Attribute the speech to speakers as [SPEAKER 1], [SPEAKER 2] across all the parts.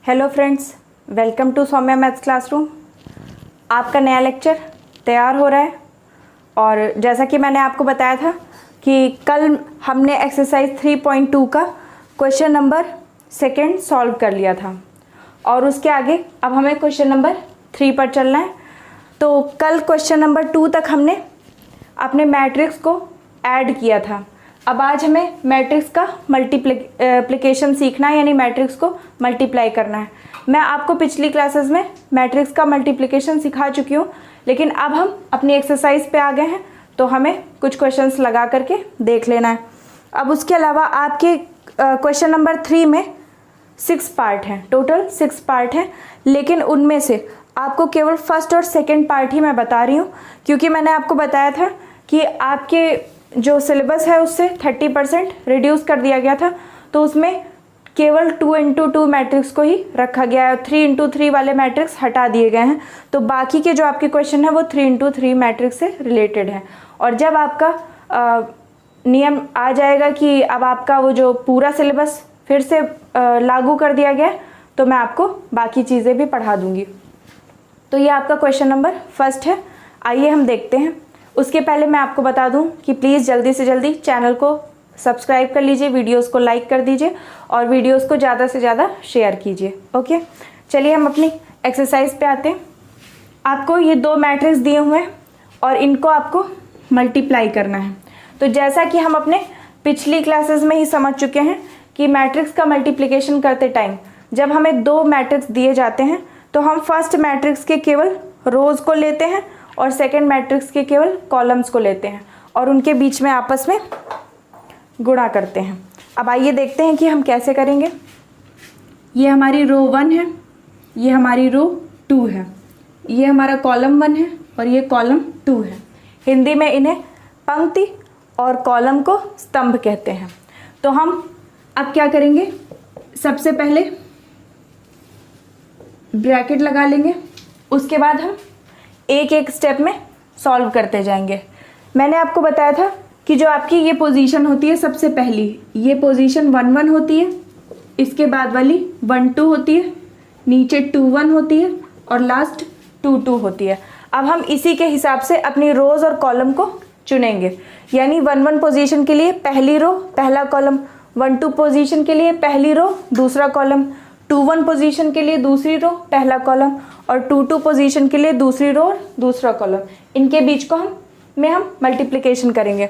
[SPEAKER 1] Hello friends, welcome to Saumya maths classroom. आपका नया lecture तैयार हो रहा है और जैसा कि मैंने आपको बताया था कि कल हमने एक्सरसाइज 3.2 का क्वेश्चन नंबर 2 सॉल्व कर लिया था और उसके आगे अब हमें क्वेश्चन नंबर 3 पर चलना है। तो कल क्वेश्चन नंबर 2 तक हमने अपने मैट्रिक्स को ऐड किया था। अब आज हमें मैट्रिक्स का मल्टीप्लिकेशन सीखना है, यानी मैट्रिक्स को मल्टीप्लाई करना है। मैं आपको पिछली क्लासेस में मैट्रिक्स का मल्टीप्लिकेशन सिखा चुकी हूँ, लेकिन अब हम अपनी एक्सरसाइज पे आ गए हैं तो हमें कुछ क्वेश्चंस लगा करके देख लेना है। अब उसके अलावा आपके क्वेश्चन नंबर 3 में 6 पार्ट हैं, टोटल 6 पार्ट हैं, लेकिन उनमें से आपको केवल फर्स्ट और सेकेंड पार्ट ही मैं बता रही हूँ, क्योंकि मैंने आपको बताया था कि आपके जो सिलेबस है उससे 30% रिड्यूस कर दिया गया था, तो उसमें केवल 2x2 मैट्रिक्स को ही रखा गया है। 3x3 वाले मैट्रिक्स हटा दिए गए हैं, तो बाकी के जो आपके क्वेश्चन है वो 3x3 मैट्रिक्स से रिलेटेड है। और जब आपका नियम आ जाएगा कि अब आपका वो जो पूरा सिलेबस फिर से लागू कर दिया गया है, तो मैं आपको बाकी चीज़ें भी पढ़ा दूंगी। तो ये आपका क्वेश्चन नंबर फर्स्ट है। आइए हम देखते हैं। उसके पहले मैं आपको बता दूं कि प्लीज़ जल्दी से जल्दी चैनल को सब्सक्राइब कर लीजिए, वीडियोस को लाइक कर दीजिए और वीडियोस को ज़्यादा से ज़्यादा शेयर कीजिए। ओके, चलिए हम अपनी एक्सरसाइज पे आते हैं। आपको ये 2 मैट्रिक्स दिए हुए हैं और इनको आपको मल्टीप्लाई करना है। तो जैसा कि हम अपने पिछली क्लासेस में ही समझ चुके हैं कि मैट्रिक्स का मल्टीप्लिकेशन करते टाइम जब हमें 2 मैट्रिक्स दिए जाते हैं तो हम फर्स्ट मैट्रिक्स के केवल रोज को लेते हैं और सेकेंड मैट्रिक्स के केवल कॉलम्स को लेते हैं और उनके बीच में आपस में गुणा करते हैं। अब आइए देखते हैं कि हम कैसे करेंगे। ये हमारी रो 1 है, ये हमारी रो 2 है, ये हमारा कॉलम 1 है और ये कॉलम 2 है। हिंदी में इन्हें पंक्ति और कॉलम को स्तंभ कहते हैं। तो हम अब क्या करेंगे, सबसे पहले ब्रैकेट लगा लेंगे, उसके बाद हम एक एक स्टेप में सॉल्व करते जाएंगे। मैंने आपको बताया था कि जो आपकी ये पोजीशन होती है, सबसे पहली ये पोजीशन 1 1 होती है, इसके बाद वाली 1 2 होती है, नीचे 2 1 होती है और लास्ट 2 2 होती है। अब हम इसी के हिसाब से अपनी रोज और कॉलम को चुनेंगे, यानी 1 1 पोजीशन के लिए पहली रो पहला कॉलम, 1 2 पोजीशन के लिए पहली रो दूसरा कॉलम, 2 1 पोजीशन के लिए दूसरी रो पहला कॉलम और 2 2 पोजीशन के लिए दूसरी रो और दूसरा कॉलम। इनके बीच को हम मल्टीप्लिकेशन करेंगे।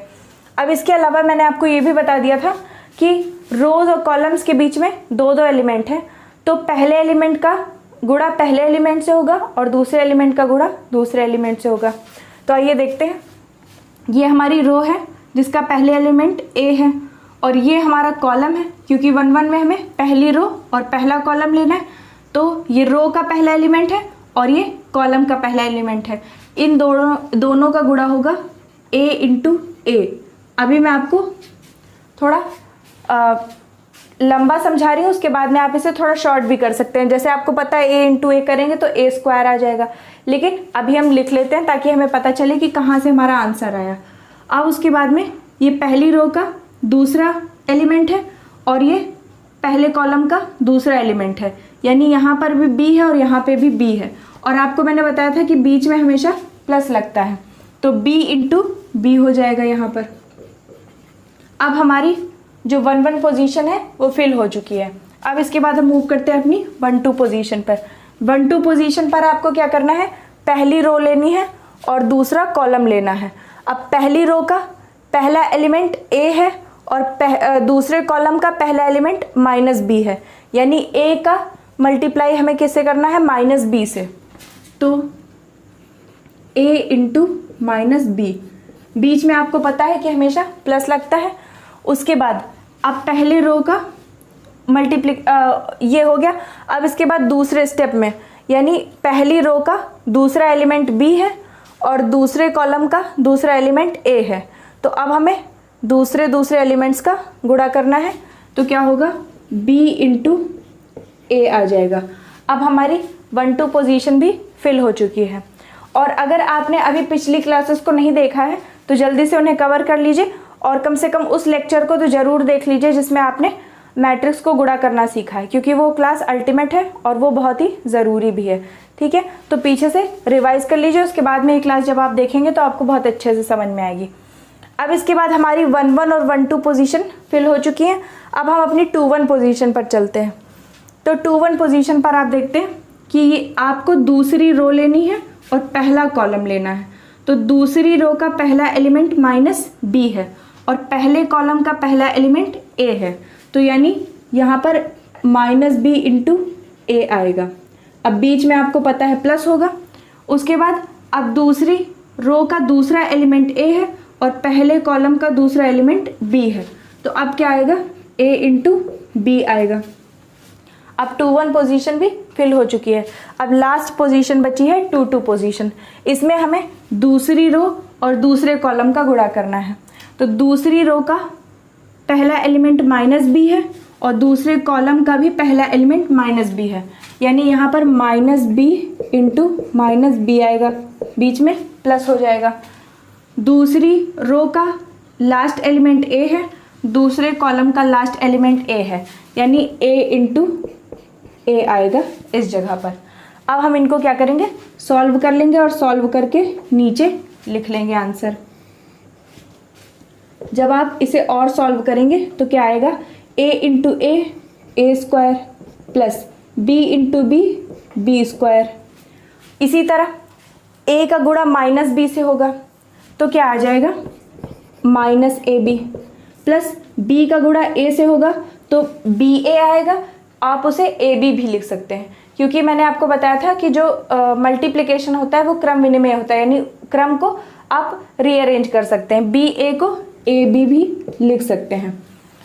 [SPEAKER 1] अब इसके अलावा मैंने आपको ये भी बता दिया था कि रोज और कॉलम्स के बीच में 2 एलिमेंट हैं, तो पहले एलिमेंट का गुणा पहले एलिमेंट से होगा और दूसरे एलिमेंट का गुणा दूसरे एलिमेंट से होगा। तो आइए देखते हैं। ये हमारी रो है जिसका पहले एलिमेंट ए है और ये हमारा कॉलम है, क्योंकि 1 1 में हमें पहली रो और पहला कॉलम लेना है, तो ये रो का पहला एलिमेंट है और ये कॉलम का पहला एलिमेंट है। इन दोनों का गुणा होगा a इंटू ए। अभी मैं आपको थोड़ा लंबा समझा रही हूँ, उसके बाद में आप इसे थोड़ा शॉर्ट भी कर सकते हैं। जैसे आपको पता है a इंटू ए करेंगे तो a स्क्वायर आ जाएगा, लेकिन अभी हम लिख लेते हैं ताकि हमें पता चले कि कहाँ से हमारा आंसर आया। अब उसके बाद में ये पहली रो का दूसरा एलिमेंट है और ये पहले कॉलम का दूसरा एलिमेंट है, यानी यहाँ पर भी b है और यहाँ पे भी b है। और आपको मैंने बताया था कि बीच में हमेशा प्लस लगता है, तो b इंटू बी हो जाएगा यहाँ पर। अब हमारी जो 1 1 पोजीशन है वो फिल हो चुकी है। अब इसके बाद हम मूव करते हैं अपनी 1 2 पोजीशन पर। 1 2 पोजीशन पर आपको क्या करना है, पहली रो लेनी है और दूसरा कॉलम लेना है। अब पहली रो का पहला एलिमेंट a है और दूसरे कॉलम का पहला एलिमेंट -b है, यानी a का मल्टीप्लाई हमें किससे करना है, -b से। तो a इंटू -b, बीच में आपको पता है कि हमेशा प्लस लगता है। उसके बाद अब पहले रो का ये हो गया। अब इसके बाद दूसरे स्टेप में, यानी पहली रो का दूसरा एलिमेंट b है और दूसरे कॉलम का दूसरा एलिमेंट a है, तो अब हमें दूसरे एलिमेंट्स का गुणा करना है। तो क्या होगा, b इंटू ए आ जाएगा। अब हमारी 1 2 पोजीशन भी फिल हो चुकी है। और अगर आपने अभी पिछली क्लासेस को नहीं देखा है तो जल्दी से उन्हें कवर कर लीजिए और कम से कम उस लेक्चर को तो ज़रूर देख लीजिए जिसमें आपने मैट्रिक्स को गुणा करना सीखा है, क्योंकि वो क्लास अल्टीमेट है और वो बहुत ही ज़रूरी भी है। ठीक है, तो पीछे से रिवाइज कर लीजिए, उसके बाद में ये क्लास जब आप देखेंगे तो आपको बहुत अच्छे से समझ में आएगी। अब इसके बाद हमारी 1-1 और 1-2 पोजीशन फिल हो चुकी हैं। अब हम अपनी 2-1 पोजीशन पर चलते हैं। तो 2-1 पोजीशन पर आप देखते हैं कि आपको दूसरी रो लेनी है और पहला कॉलम लेना है। तो दूसरी रो का पहला एलिमेंट -b है और पहले कॉलम का पहला एलिमेंट a है, तो यानी यहाँ पर -b इंटू a आएगा। अब बीच में आपको पता है प्लस होगा। उसके बाद अब दूसरी रो का दूसरा एलिमेंट a है और पहले कॉलम का दूसरा एलिमेंट b है, तो अब क्या आएगा, a इंटू b आएगा। अब 2-1 पोजीशन भी फिल हो चुकी है। अब लास्ट पोजीशन बची है 2-2 पोजीशन। इसमें हमें दूसरी रो और दूसरे कॉलम का गुणा करना है। तो दूसरी रो का पहला एलिमेंट -b है और दूसरे कॉलम का भी पहला एलिमेंट -b है, यानी यहाँ पर -b इंटू -b आएगा, बीच में प्लस हो जाएगा। दूसरी रो का लास्ट एलिमेंट a है, दूसरे कॉलम का लास्ट एलिमेंट a है, यानी a इंटू a आएगा इस जगह पर। अब हम इनको क्या करेंगे, सॉल्व कर लेंगे और सॉल्व करके नीचे लिख लेंगे आंसर। जब आप इसे और सॉल्व करेंगे तो क्या आएगा, a into a square plus b into b square. इसी तरह a का गुणा -b से होगा तो क्या आ जाएगा, -ab प्लस b का गुणा a से होगा तो ba आएगा। आप उसे ab भी लिख सकते हैं, क्योंकि मैंने आपको बताया था कि जो मल्टीप्लिकेशन होता है वो क्रम विनिमय होता है, यानी क्रम को आप रीअरेंज कर सकते हैं, ba को ab भी लिख सकते हैं।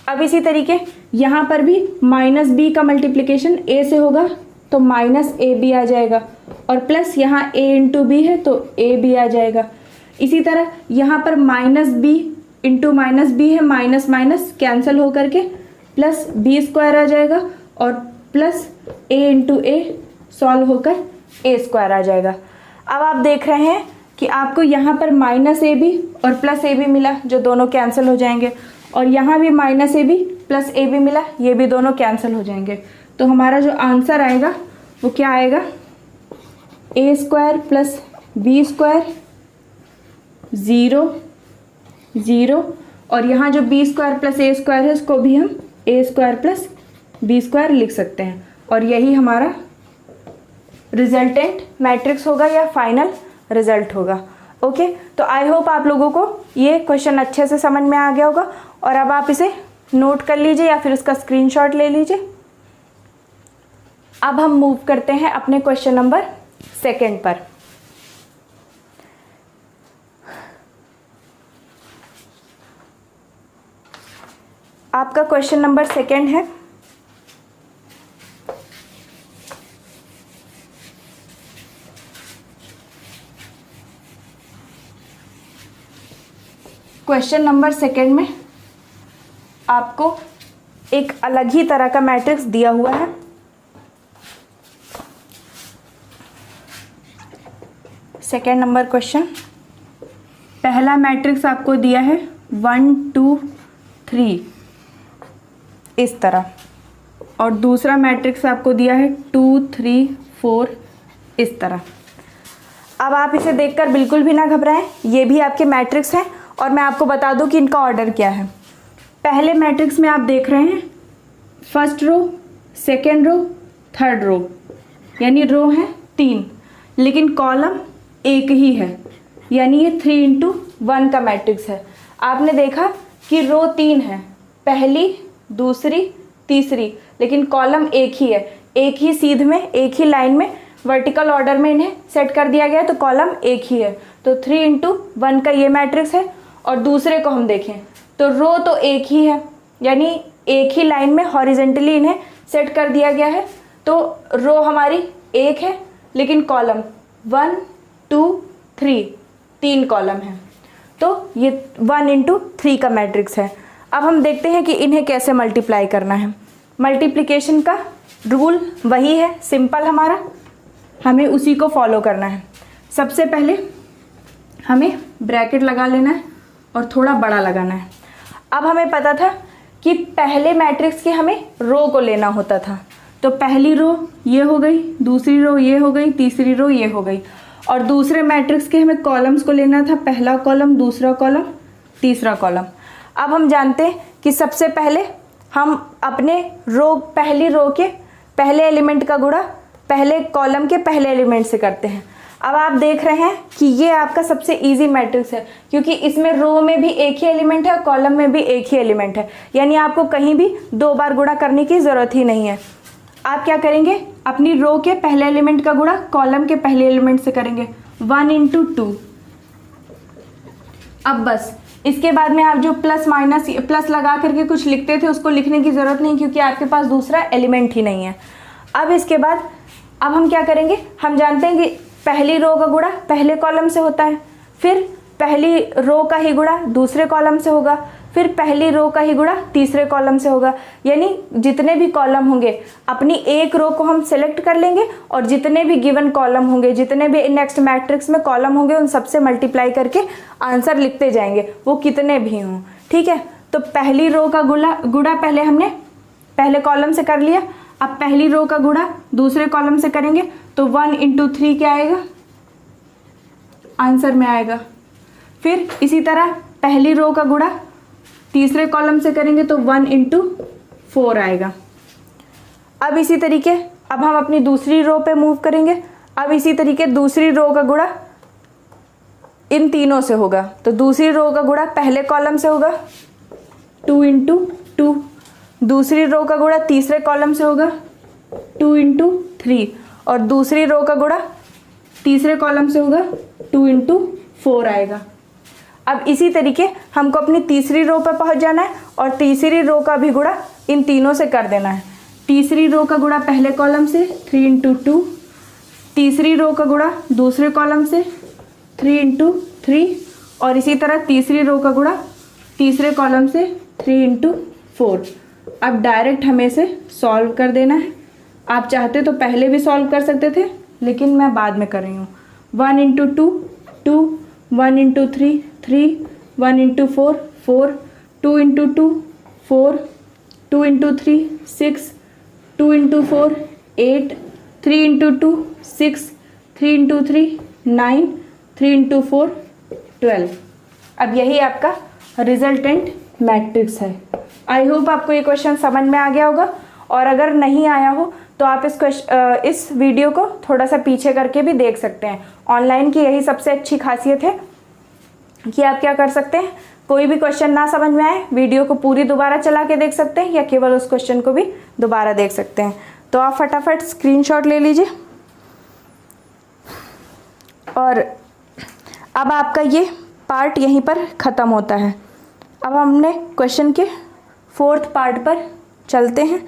[SPEAKER 1] अब इसी तरीके यहाँ पर भी -b का मल्टीप्लिकेशन a से होगा तो -ab आ जाएगा और प्लस यहाँ a इंटू b है तो ab आ जाएगा। इसी तरह यहाँ पर -b इंटू -b है, माइनस माइनस कैंसिल हो करके प्लस b स्क्वायर आ जाएगा और plus a into a solve होकर a स्क्वायर आ जाएगा। अब आप देख रहे हैं कि आपको यहाँ पर -ab और प्लस ab मिला, जो दोनों कैंसिल हो जाएंगे, और यहाँ भी -ab प्लस ab मिला, ये भी दोनों कैंसिल हो जाएंगे। तो हमारा जो आंसर आएगा वो क्या आएगा, a square plus b square 0 0, और यहाँ जो b square plus a square है उसको भी हम a square plus b square लिख सकते हैं, और यही हमारा रिजल्टेंट मैट्रिक्स होगा या फाइनल रिजल्ट होगा। ओके, तो आई होप आप लोगों को ये क्वेश्चन अच्छे से समझ में आ गया होगा, और अब आप इसे नोट कर लीजिए या फिर उसका स्क्रीनशॉट ले लीजिए। अब हम मूव करते हैं अपने क्वेश्चन नंबर 2 पर। आपका क्वेश्चन नंबर 2 है, क्वेश्चन नंबर 2 में आपको एक अलग ही तरह का मैट्रिक्स दिया हुआ है। सेकेंड नंबर क्वेश्चन, पहला मैट्रिक्स आपको दिया है 1 2 3 इस तरह, और दूसरा मैट्रिक्स आपको दिया है 2 3 4 इस तरह। अब आप इसे देखकर बिल्कुल भी ना घबराएं, ये भी आपके मैट्रिक्स हैं, और मैं आपको बता दूं कि इनका ऑर्डर क्या है। पहले मैट्रिक्स में आप देख रहे हैं first row, second row, third row, यानी रो है 3, लेकिन कॉलम एक ही है, यानी ये 3 इंटू 1 का मैट्रिक्स है। आपने देखा कि रो 3 है, पहली, दूसरी, तीसरी, लेकिन कॉलम एक ही है, एक ही सीध में, एक ही लाइन में, वर्टिकल ऑर्डर में इन्हें सेट कर दिया गया, तो कॉलम एक ही है। तो 3 इंटू 1 का ये मैट्रिक्स है। और दूसरे को हम देखें तो रो तो एक ही है, यानी एक ही लाइन में हॉरिजेंटली इन्हें सेट कर दिया गया है, तो रो हमारी एक है, लेकिन कॉलम 1 2 3 3 कॉलम है, तो ये 1 इंटू 3 का मैट्रिक्स है। अब हम देखते हैं कि इन्हें कैसे मल्टीप्लाई करना है। मल्टीप्लिकेशन का रूल वही है, सिंपल हमारा, हमें उसी को फॉलो करना है। सबसे पहले हमें ब्रैकेट लगा लेना है और थोड़ा बड़ा लगाना है। अब हमें पता था कि पहले मैट्रिक्स की हमें रो को लेना होता था। तो पहली रो ये हो गई, दूसरी रो ये हो गई, तीसरी रो ये हो गई। और दूसरे मैट्रिक्स के हमें कॉलम्स को लेना था, पहला कॉलम, दूसरा कॉलम, तीसरा कॉलम। अब हम जानते हैं कि सबसे पहले हम अपने पहली रो के पहले एलिमेंट का गुणा पहले कॉलम के पहले एलिमेंट से करते हैं। अब आप देख रहे हैं कि ये आपका सबसे इजी मैट्रिक्स है, क्योंकि इसमें रो में भी एक ही एलिमेंट है, कॉलम में भी एक ही एलिमेंट है, यानी आपको कहीं भी 2 बार गुणा करने की ज़रूरत ही नहीं है। आप क्या करेंगे, अपनी रो के पहले एलिमेंट का गुणा कॉलम के पहले एलिमेंट से करेंगे, 1 × 2। अब बस इसके बाद में आप जो प्लस लगा करके कुछ लिखते थे उसको लिखने की ज़रूरत नहीं, क्योंकि आपके पास दूसरा एलिमेंट ही नहीं है। अब इसके बाद अब हम क्या करेंगे, हम जानते हैं कि पहली रो का गुणा पहले कॉलम से होता है, फिर पहली रो का ही गुणा दूसरे कॉलम से होगा, फिर पहली रो का ही गुणा तीसरे कॉलम से होगा। यानी जितने भी कॉलम होंगे अपनी एक रो को हम सेलेक्ट कर लेंगे और जितने भी गिवन कॉलम होंगे, जितने भी नेक्स्ट मैट्रिक्स में कॉलम होंगे, उन सबसे मल्टीप्लाई करके आंसर लिखते जाएंगे, वो कितने भी हों। ठीक है, तो पहली रो का गुणा पहले हमने पहले कॉलम से कर लिया। अब पहली रो का गुणा दूसरे कॉलम से करेंगे तो 1 × 3 क्या आएगा, आंसर में आएगा। फिर इसी तरह पहली रो का गुणा तीसरे कॉलम से करेंगे तो 1 × 4 आएगा। अब इसी तरीके अब हम अपनी दूसरी रो पे मूव करेंगे। अब इसी तरीके दूसरी रो का गुणा इन तीनों से होगा, तो दूसरी रो का गुणा पहले कॉलम से होगा 2 × 2, दूसरी रो का गुणा तीसरे कॉलम से होगा 2 × 3, और दूसरी रो का गुणा तीसरे कॉलम से होगा 2 × 4 आएगा। अब इसी तरीके हमको अपनी तीसरी रो पर पहुंच जाना है और तीसरी रो का भी गुणा इन तीनों से कर देना है। तीसरी रो का गुणा पहले कॉलम से 3 × 2, तीसरी रो का गुणा दूसरे कॉलम से 3 × 3, और इसी तरह तीसरी रो का गुणा तीसरे कॉलम से 3 × 4। अब डायरेक्ट हमें इसे सॉल्व कर देना है। आप चाहते तो पहले भी सॉल्व कर सकते थे, लेकिन मैं बाद में कर रही हूँ। 1 × 2 2, 1 × 3 3, 1 × 4 4, 2 × 2 4, 2 × 3 6, 2 × 4 8, 3 × 2 6, 3 × 3 9, 3 × 4 12। अब यही आपका रिजल्टेंट मैट्रिक्स है। आई होप आपको ये क्वेश्चन समझ में आ गया होगा, और अगर नहीं आया हो तो आप इस वीडियो को थोड़ा सा पीछे करके भी देख सकते हैं। ऑनलाइन की यही सबसे अच्छी खासियत है कि आप क्या कर सकते हैं, कोई भी क्वेश्चन ना समझ में आए वीडियो को पूरी दोबारा चला के देख सकते हैं, या केवल उस क्वेश्चन को भी दोबारा देख सकते हैं। तो आप फटाफट स्क्रीनशॉट ले लीजिए। और अब आपका ये पार्ट यहीं पर ख़त्म होता है। अब हमने क्वेश्चन के 4th पार्ट पर चलते हैं।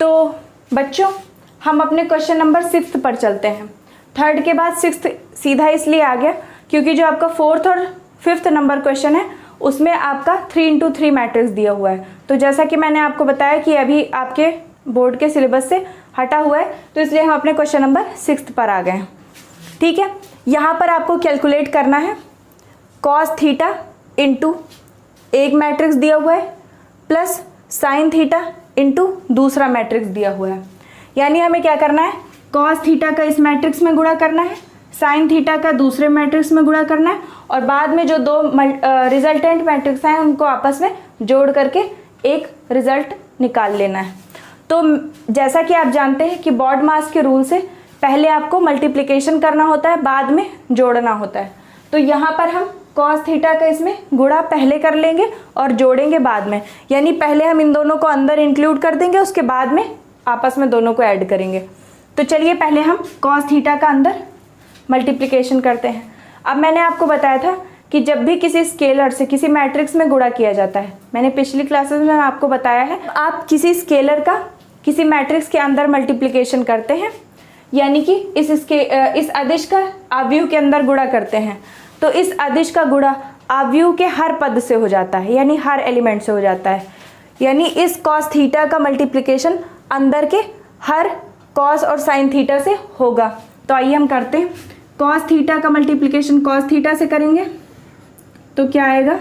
[SPEAKER 1] तो बच्चों हम अपने क्वेश्चन नंबर 6 पर चलते हैं। 3rd के बाद 6th सीधा इसलिए आ गया क्योंकि जो आपका 4th और 5th नंबर क्वेश्चन है उसमें आपका 3 × 3 मैट्रिक्स दिया हुआ है। तो जैसा कि मैंने आपको बताया कि अभी आपके बोर्ड के सिलेबस से हटा हुआ है, तो इसलिए हम अपने क्वेश्चन नंबर 6 पर आ गए हैं। ठीक है, यहाँ पर आपको कैलकुलेट करना है cos थीटा इंटू एक मैट्रिक्स दिया हुआ है प्लस साइन थीटा इंटू दूसरा मैट्रिक्स दिया हुआ है। यानी हमें क्या करना है, cos थीटा का इस मैट्रिक्स में गुणा करना है, साइन थीटा का दूसरे मैट्रिक्स में गुणा करना है, और बाद में जो दो रिजल्टेंट मैट्रिक्स हैं उनको आपस में जोड़ करके एक रिजल्ट निकाल लेना है। तो जैसा कि आप जानते हैं कि बॉड मास के रूल से पहले आपको मल्टीप्लिकेशन करना होता है, बाद में जोड़ना होता है। तो यहाँ पर हम cos थीटा का इसमें गुणा पहले कर लेंगे और जोड़ेंगे बाद में, यानी पहले हम इन दोनों को अंदर इंक्लूड कर देंगे, उसके बाद में आपस में दोनों को ऐड करेंगे। तो चलिए पहले हम cos थीटा का अंदर मल्टीप्लिकेशन करते हैं। अब मैंने आपको बताया था कि जब भी किसी स्केलर से किसी मैट्रिक्स में गुणा किया जाता है, मैंने पिछली क्लासेस में आपको बताया है, आप किसी स्केलर का किसी मैट्रिक्स के अंदर मल्टीप्लिकेशन करते हैं, यानी कि इस अदिश का आव्यूह के अंदर गुणा करते हैं, तो इस अदिश का गुणा आव्यूह के हर पद से हो जाता है, यानी हर एलिमेंट से हो जाता है। यानी इस cos थीटा का मल्टीप्लिकेशन अंदर के हर कॉस और साइन थीटा से होगा। तो आइए हम करते हैं। कॉस थीटा का मल्टीप्लिकेशन कॉस थीटा से करेंगे तो क्या आएगा,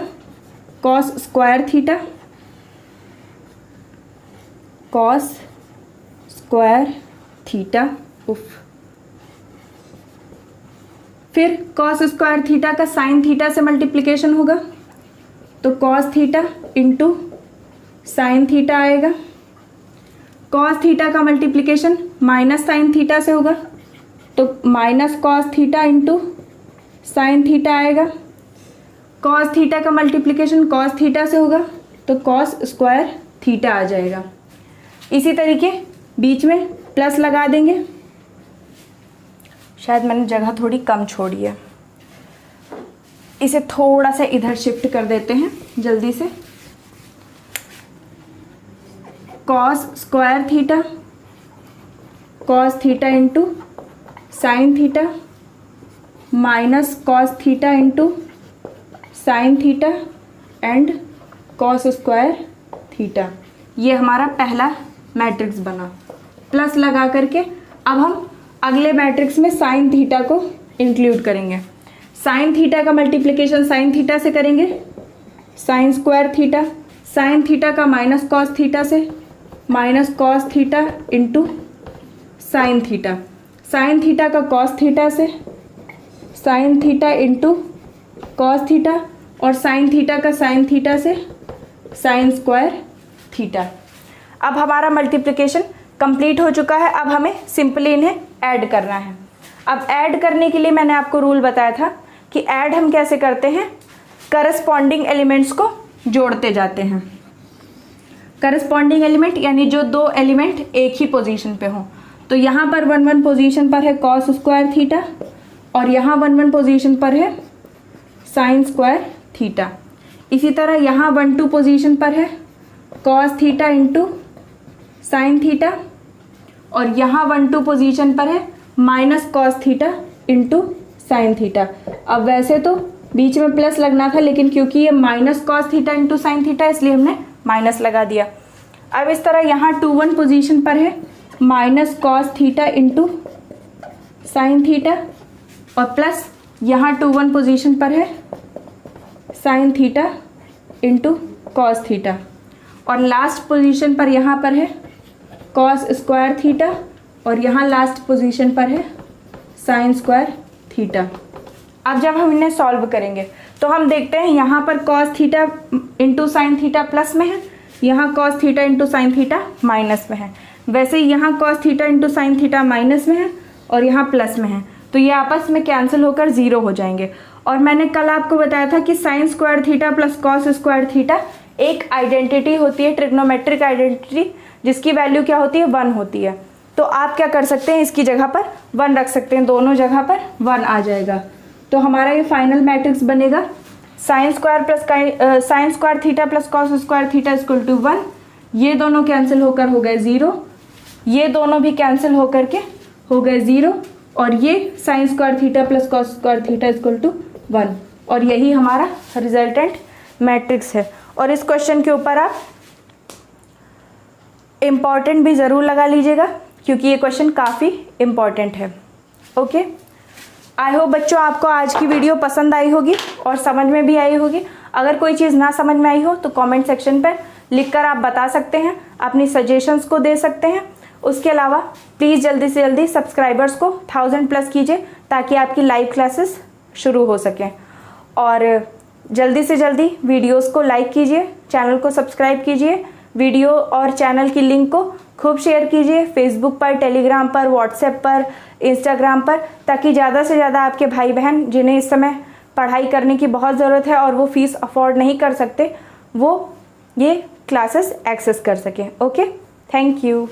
[SPEAKER 1] cos square theta, cos square theta. फिर कॉस स्क्वायर थीटा का साइन थीटा से मल्टीप्लिकेशन होगा तो cos theta into sine theta आएगा। कॉस थीटा का मल्टीप्लिकेशन माइनस साइन थीटा से होगा तो minus cos theta into sine theta आएगा। कॉस थीटा का मल्टीप्लिकेशन कॉस थीटा से होगा तो कॉस स्क्वायर थीटा आ जाएगा। इसी तरीके बीच में प्लस लगा देंगे, शायद मैंने जगह थोड़ी कम छोड़ी है, इसे थोड़ा सा इधर शिफ्ट कर देते हैं जल्दी से। Cos square theta, cos theta into sine theta, minus cos theta into sine theta and cos square theta. ये हमारा पहला मैट्रिक्स बना। प्लस लगा करके अब हम अगले मैट्रिक्स में साइन थीटा को इंक्लूड करेंगे। साइन थीटा का मल्टीप्लिकेशन साइन थीटा से करेंगे, sign square theta, sine theta का माइनस कॉस थीटा से, minus cos theta into sine theta, sine theta का कॉस थीटा से, sine theta into cos theta और साइन थीटा का साइन थीटा से साइन स्क्वायर थीटा। अब हमारा मल्टीप्लिकेशन कंप्लीट हो चुका है। अब हमें सिंपली इन्हें ऐड करना है। अब ऐड करने के लिए मैंने आपको रूल बताया था कि ऐड हम कैसे करते हैं, करस्पॉन्डिंग एलिमेंट्स को जोड़ते जाते हैं। करस्पॉन्डिंग एलिमेंट यानी जो दो एलिमेंट एक ही पोजीशन पे हों। तो यहाँ पर 1 1 पोजीशन पर है कॉस स्क्वायर थीटा और यहाँ 1 1 पोजीशन पर है साइन स्क्वायर थीटा। इसी तरह यहाँ 1 2 पोजीशन पर है cos theta into sine theta और यहाँ 1 2 पोजीशन पर है minus cos theta into sine theta. अब वैसे तो बीच में प्लस लगना था, लेकिन क्योंकि ये minus cos theta into sine theta इसलिए हमने माइनस लगा दिया। अब इस तरह यहाँ 2 1 पोजीशन पर है minus cos theta into sine theta और प्लस यहाँ 2 1 पोजीशन पर है sine theta into cos theta और लास्ट पोजीशन पर यहाँ पर है कॉस स्क्वायर थीटा और यहाँ लास्ट पोजीशन पर है साइन स्क्वायर थीटा। अब जब हम इन्हें सॉल्व करेंगे तो हम देखते हैं यहाँ पर cos theta into sine theta plus में है, यहाँ cos theta into sine theta minus में है। वैसे ही यहाँ cos theta into sine theta minus में है और यहाँ प्लस में है, तो ये आपस में कैंसिल होकर 0 हो जाएंगे। और मैंने कल आपको बताया था कि sign square theta plus cos square theta एक आइडेंटिटी होती है, ट्रिग्नोमेट्रिक आइडेंटिटी, जिसकी वैल्यू क्या होती है, 1 होती है। तो आप क्या कर सकते हैं, इसकी जगह पर 1 रख सकते हैं, दोनों जगह पर 1 आ जाएगा। तो हमारा ये फाइनल मैट्रिक्स बनेगा sine square theta plus cos square theta equal to 1। ये दोनों कैंसिल होकर हो गए 0, ये दोनों भी कैंसिल होकर के हो गए 0 और ये sine square theta plus cos square theta equal to 1 और यही हमारा रिजल्टेंट मैट्रिक्स है। और इस क्वेश्चन के ऊपर आप इम्पॉर्टेंट भी ज़रूर लगा लीजिएगा क्योंकि ये क्वेश्चन काफ़ी इम्पॉर्टेंट है। ओके, आई होप बच्चों आपको आज की वीडियो पसंद आई होगी और समझ में भी आई होगी। अगर कोई चीज़ ना समझ में आई हो तो कमेंट सेक्शन पर लिखकर आप बता सकते हैं, अपनी सजेशंस को दे सकते हैं। उसके अलावा प्लीज़ जल्दी से जल्दी सब्सक्राइबर्स को 1000 प्लस कीजिए ताकि आपकी लाइव क्लासेस शुरू हो सकें। और जल्दी से जल्दी वीडियोस को लाइक कीजिए, चैनल को सब्सक्राइब कीजिए, वीडियो और चैनल की लिंक को खूब शेयर कीजिए फेसबुक पर, टेलीग्राम पर, व्हाट्सएप पर, इंस्टाग्राम पर, ताकि ज़्यादा से ज़्यादा आपके भाई बहन जिन्हें इस समय पढ़ाई करने की बहुत ज़रूरत है और वो फीस अफोर्ड नहीं कर सकते, वो ये क्लासेस एक्सेस कर सकें। Okay, thank you.